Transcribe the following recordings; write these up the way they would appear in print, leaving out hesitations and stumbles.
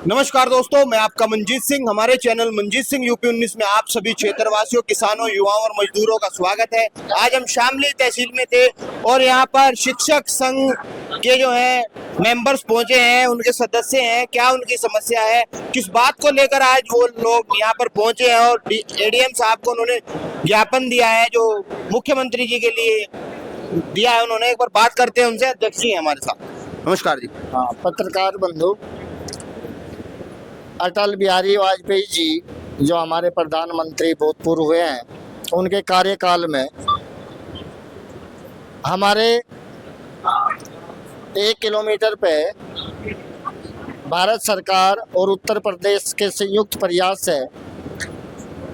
नमस्कार दोस्तों, मैं आपका मंजीत सिंह। हमारे चैनल मंजीत सिंह यूपी 19 में आप सभी क्षेत्रवासियों, किसानों, युवाओं और मजदूरों का स्वागत है। आज हम शामली तहसील में थे और यहाँ पर शिक्षक संघ के जो है मेंबर्स पहुंचे हैं, उनके सदस्य हैं। क्या उनकी समस्या है, किस बात को लेकर आज वो लोग यहाँ पर पहुंचे हैं और एडीएम साहब को उन्होंने ज्ञापन दिया है जो मुख्यमंत्री जी के लिए दिया है। उन्होंने एक बार बात करते हैं उनसे। अध्यक्ष जी हमारे साथ। नमस्कार जी। हाँ, पत्रकार बंधु, अटल बिहारी वाजपेयी जी जो हमारे प्रधानमंत्री भूतपूर्व हुए हैं, उनके कार्यकाल में हमारे 1 किलोमीटर पे भारत सरकार और उत्तर प्रदेश के संयुक्त प्रयास से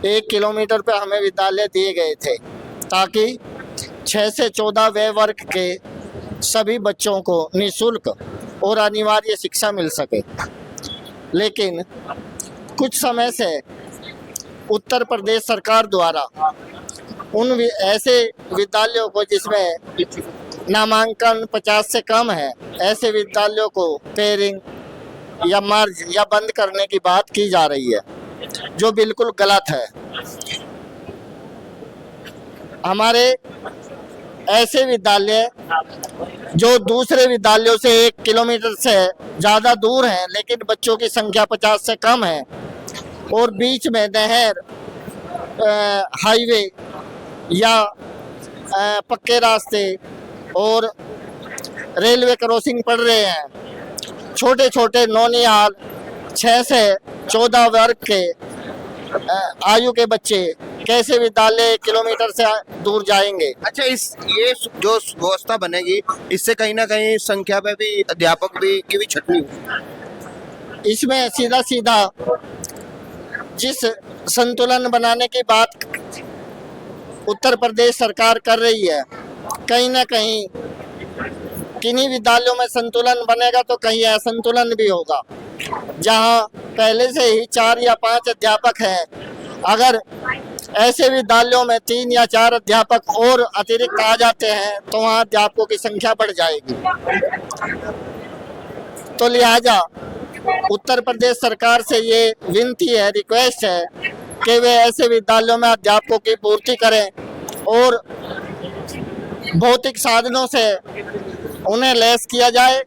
1 किलोमीटर पे हमें विद्यालय दिए गए थे ताकि 6 से 14 वय वर्ग के सभी बच्चों को निःशुल्क और अनिवार्य शिक्षा मिल सके। लेकिन कुछ समय से उत्तर प्रदेश सरकार द्वारा उन ऐसे विद्यालयों को जिसमें नामांकन 50 से कम है, ऐसे विद्यालयों को पेयरिंग या मर्ज या बंद करने की बात की जा रही है, जो बिल्कुल गलत है। हमारे ऐसे विद्यालय जो दूसरे विद्यालयों से 1 किलोमीटर से ज़्यादा दूर हैं, लेकिन बच्चों की संख्या 50 से कम है और बीच में नहर, हाईवे या पक्के रास्ते और रेलवे क्रॉसिंग पड़ रहे हैं। छोटे छोटे नौनिहाल 6 से 14 वर्ग के आयु के बच्चे कैसे विद्यालय 1 किलोमीटर से दूर जाएंगे। अच्छा, ये जो व्यवस्था बनेगी, इससे कहीं ना कहीं संख्या पे भी अध्यापक भी की भी छटनी होगी। इसमें सीधा सीधा जिस संतुलन बनाने की बात उत्तर प्रदेश सरकार कर रही है, कहीं ना कहीं किन्हीं विद्यालयों में संतुलन बनेगा तो कहीं असंतुलन भी होगा। जहां पहले से ही 4 या 5 अध्यापक हैं, अगर ऐसे विद्यालयों में 3 या 4 अध्यापक और अतिरिक्त आ जाते हैं तो वहाँ अध्यापकों की संख्या बढ़ जाएगी। तो लिहाजा उत्तर प्रदेश सरकार से ये विनती है, रिक्वेस्ट है कि वे ऐसे विद्यालयों में अध्यापकों की पूर्ति करें और भौतिक साधनों से उन्हें लैस किया जाए।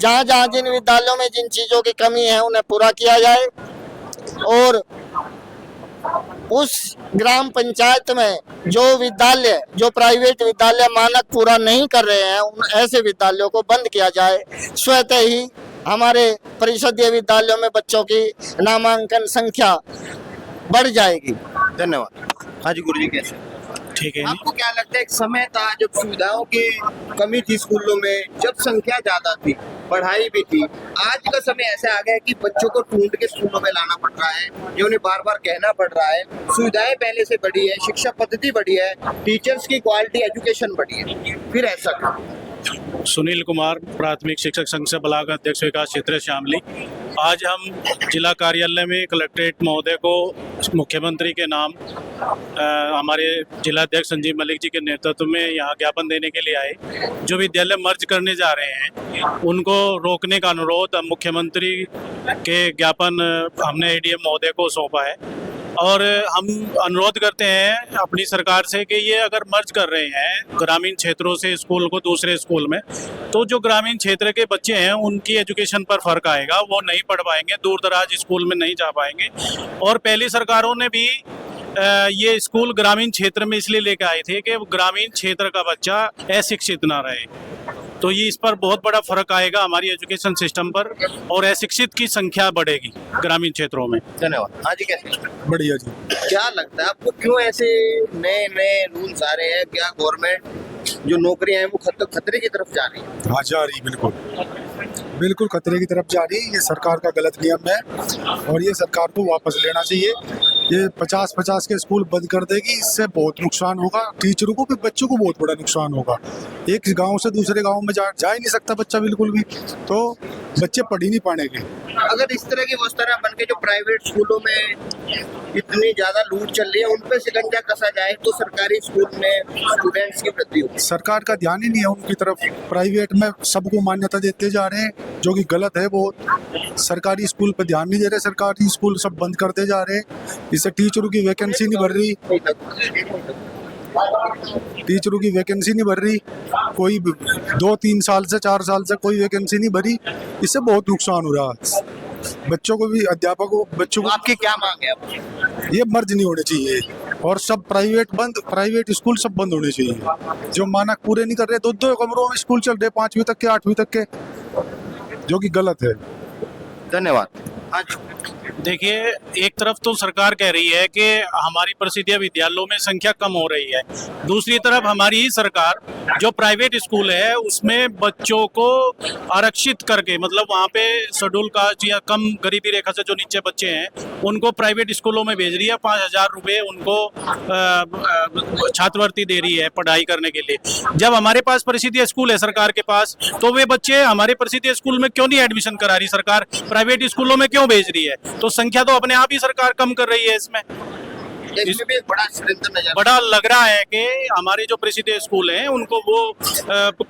जहाँ जहाँ जिन विद्यालयों में जिन चीज़ों की कमी है उन्हें पूरा किया जाए और उस ग्राम पंचायत में जो प्राइवेट विद्यालय मानक पूरा नहीं कर रहे हैं, उन ऐसे विद्यालयों को बंद किया जाए। स्वतः ही हमारे परिषदीय विद्यालयों में बच्चों की नामांकन संख्या बढ़ जाएगी। धन्यवाद। हाँ जी गुरु जी, कैसे? ठीक है। आपको क्या लगता है, एक समय था जब सुविधाओं की कमी थी स्कूलों में, जब संख्या ज्यादा थी, पढ़ाई भी थी। आज का समय ऐसे आ गया है कि बच्चों को ढूंढ के स्कूलों में लाना पड़ रहा है, ये उन्हें बार बार कहना पड़ रहा है। सुविधाएं पहले से बढ़ी है, शिक्षा पद्धति बढ़ी है, टीचर्स की क्वालिटी एजुकेशन बढ़ी है, फिर ऐसा क्यों? सुनील कुमार, प्राथमिक शिक्षक संघ से ब्लॉक अध्यक्ष विकास क्षेत्र शामली। आज हम जिला कार्यालय में कलेक्ट्रेट महोदय को मुख्यमंत्री के नाम हमारे जिला अध्यक्ष संजीव मलिक जी के नेतृत्व में यहाँ ज्ञापन देने के लिए आए। जो विद्यालय मर्ज करने जा रहे हैं उनको रोकने का अनुरोध मुख्यमंत्री के ज्ञापन हमने एडीएम महोदय को सौंपा है और हम अनुरोध करते हैं अपनी सरकार से कि ये अगर मर्ज कर रहे हैं ग्रामीण क्षेत्रों से स्कूल को दूसरे स्कूल में, तो जो ग्रामीण क्षेत्र के बच्चे हैं उनकी एजुकेशन पर फर्क आएगा, वो नहीं पढ़ पाएंगे, दूर दराज स्कूल में नहीं जा पाएंगे। और पहली सरकारों ने भी ये स्कूल ग्रामीण क्षेत्र में इसलिए लेके आए थे कि ग्रामीण क्षेत्र का बच्चा अशिक्षित ना रहे। तो ये इस पर बहुत बड़ा फर्क आएगा हमारी एजुकेशन सिस्टम पर और अशिक्षित की संख्या बढ़ेगी ग्रामीण क्षेत्रों में। धन्यवाद। हाँ जी, कैसे? बढ़िया जी। क्या लगता है आपको, क्यों ऐसे नए नए रूल्स आ रहे हैं? क्या गवर्नमेंट जो नौकरियां हैं वो खतरे की तरफ जा रही है? हाँ, जा रही, बिल्कुल खतरे की तरफ जा रही है। ये सरकार का गलत नियम है और ये सरकार को वापस लेना चाहिए ये 50-50 के स्कूल बंद कर देगी, इससे बहुत नुकसान होगा टीचरों को भी, बच्चों को बहुत बड़ा नुकसान होगा। एक गांव से दूसरे गांव में जा ही नहीं सकता बच्चा बिल्कुल भी, तो बच्चे पढ़ ही नहीं पाएंगे। अगर इस तरह की व्यवस्था बन के जो प्राइवेट स्कूलों में इतनी ज्यादा लूट चल रही है उन पे शिकंजा कसा जाए तो सरकारी स्कूल में स्टूडेंट्स की वृद्धि होगी। सरकार का ध्यान ही नहीं है उनकी तरफ, प्राइवेट में सबको मान्यता देते जा रहे हैं जो कि गलत है बहुत। सरकारी स्कूल पर ध्यान नहीं दे रहे, सरकारी स्कूल सब बंद करते जा रहे हैं, इससे टीचरों की वैकेंसी नहीं भर रही, टीचरों की वैकेंसी नहीं भर रही, कोई 2-3 साल से 4 साल से कोई वैकेंसी नहीं भरी, इससे बहुत नुकसान हो रहा है बच्चों को भी, अध्यापकों, बच्चों को। आपकी क्या मांग है अब? ये मर्ज नहीं होने चाहिए और सब प्राइवेट स्कूल सब बंद होने चाहिए। जो मानक पूरे नहीं कर रहे, 2-2 कमरों में स्कूल चल रहे 5वीं तक के 8वीं तक के, जो कि गलत है। धन्यवाद। आज देखिए, एक तरफ तो सरकार कह रही है कि हमारी प्रसिद्ध विद्यालयों में संख्या कम हो रही है, दूसरी तरफ हमारी ही सरकार जो प्राइवेट स्कूल है उसमें बच्चों को आरक्षित करके, मतलब वहाँ पे शेड्यूल कास्ट या कम गरीबी रेखा से जो नीचे बच्चे हैं उनको प्राइवेट स्कूलों में भेज रही है। 5,000 रुपये उनको छात्रवृत्ति दे रही है पढ़ाई करने के लिए। जब हमारे पास प्रसिद्ध स्कूल है सरकार के पास, तो वे बच्चे हमारे प्रसिद्ध स्कूल में क्यों नहीं एडमिशन करा रही सरकार, प्राइवेट स्कूलों में क्यों भेज रही है? तो संख्या तो अपने आप ही सरकार कम कर रही है इसमें भी एक बड़ा षड्यंत्र नजर बड़ा लग रहा है कि हमारे जो प्रसिद्ध स्कूल हैं उनको वो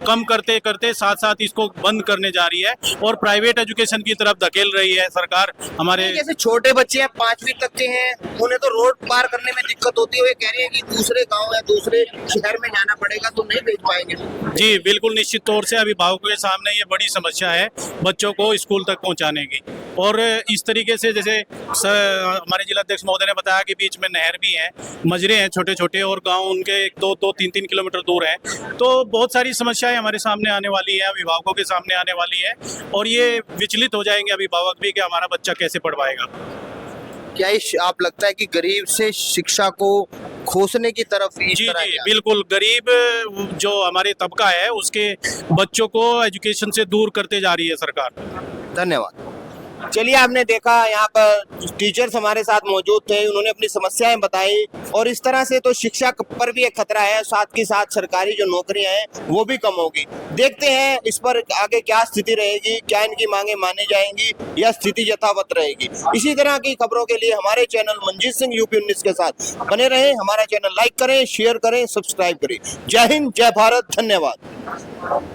कम करते करते साथ साथ इसको बंद करने जा रही है और प्राइवेट एजुकेशन की तरफ धकेल रही है सरकार। हमारे जैसे छोटे बच्चे हैं 5वीं तक के हैं, उन्हें तो रोड पार करने में दिक्कत होती है, कह रही है कि दूसरे गांव या दूसरे शहर में जाना पड़ेगा तो नहीं भेज पाएंगे। जी बिल्कुल, निश्चित तौर से अभिभावकों के सामने ये बड़ी समस्या है बच्चों को स्कूल तक पहुंचाने की। और इस तरीके से जैसे हमारे जिलाध्यक्ष महोदय ने बताया कि बीच में नहर भी है, मजरे हैं छोटे छोटे और गांव उनके 2-3 किलोमीटर दूर है, तो बहुत सारी समस्याएं हमारे सामने आने वाली है, अभिभावकों के सामने आने वाली है और ये विचलित हो जाएंगे अभिभावक भी कि हमारा बच्चा कैसे पढ़ पाएगा। क्या आप लगता है कि गरीब से शिक्षा को खोसने की तरफ इस जी तरह जी बिल्कुल, गरीब जो हमारे तबका है उसके बच्चों को एजुकेशन से दूर करते जा रही है सरकार। धन्यवाद। चलिए, आपने देखा यहाँ पर टीचर्स हमारे साथ मौजूद थे, उन्होंने अपनी समस्याएं बताई और इस तरह से तो शिक्षा पर भी एक खतरा है, साथ ही साथ सरकारी जो नौकरियां हैं वो भी कम होगी। देखते हैं इस पर आगे क्या स्थिति रहेगी, क्या इनकी मांगे मानी जाएंगी या स्थिति यथावत रहेगी। इसी तरह की खबरों के लिए हमारे चैनल मंजीत सिंह यूपी 19 के साथ बने रहें। हमारा चैनल लाइक करें, शेयर करें, सब्सक्राइब करें। जय हिंद, जय भारत, धन्यवाद।